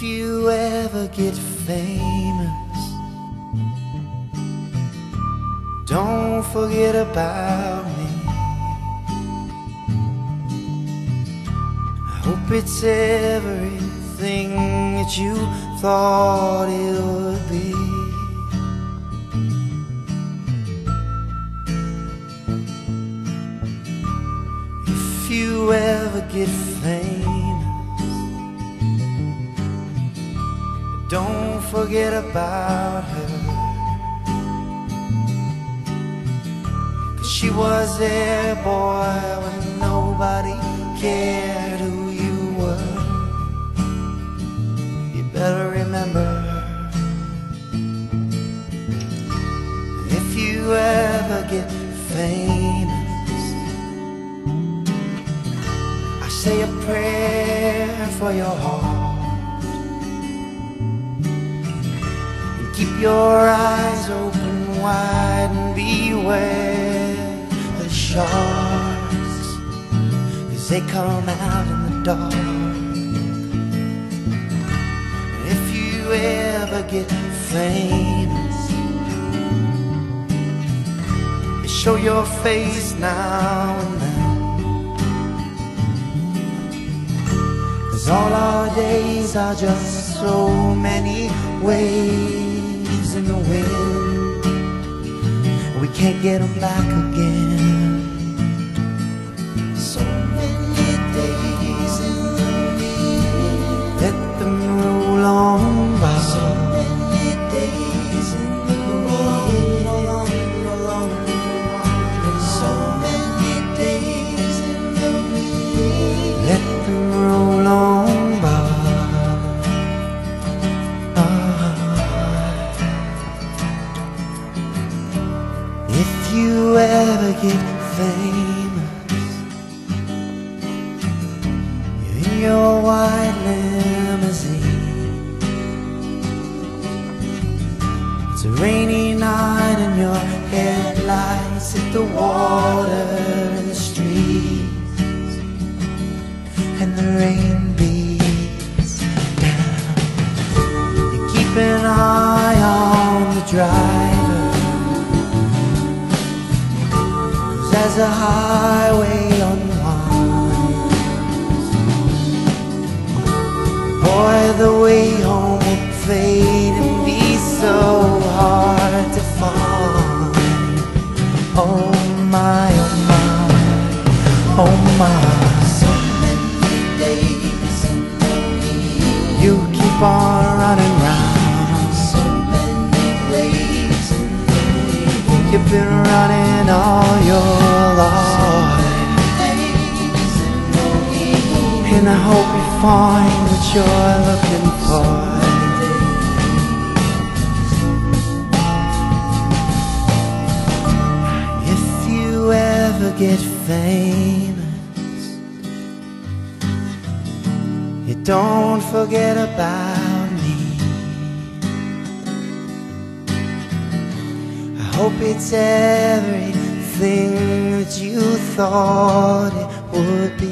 If you ever get famous, don't forget about me. I hope it's everything that you thought it would be. If you ever get famous, don't forget about her, 'cause she was there, boy, when nobody cared who you were. You better remember her. If you ever get famous, I say a prayer for your heart. Keep your eyes open wide and beware the sharks, 'cause they come out in the dark. If you ever get famous, show your face now and then, 'cause all our days are just so many waves in the wind. We can't get them back again. So many days in the wind, let them roll on by. So many days in the wind, so many days in the wind, let them roll on by. If you ever get famous, you're in your white limousine. It's a rainy night and your headlights hit the water in the streets, and the rain beats down. You keep an eye on the driver, as a highway unwinds. Boy, the way home will fade and be so hard to find. Oh my, oh my, oh my. So many days in the week, you keep on running round. So many days in the week, you've been running all your life, and I hope you find what you're looking for. If you ever get famous, you don't forget about me. I hope it's everything that you thought it would be.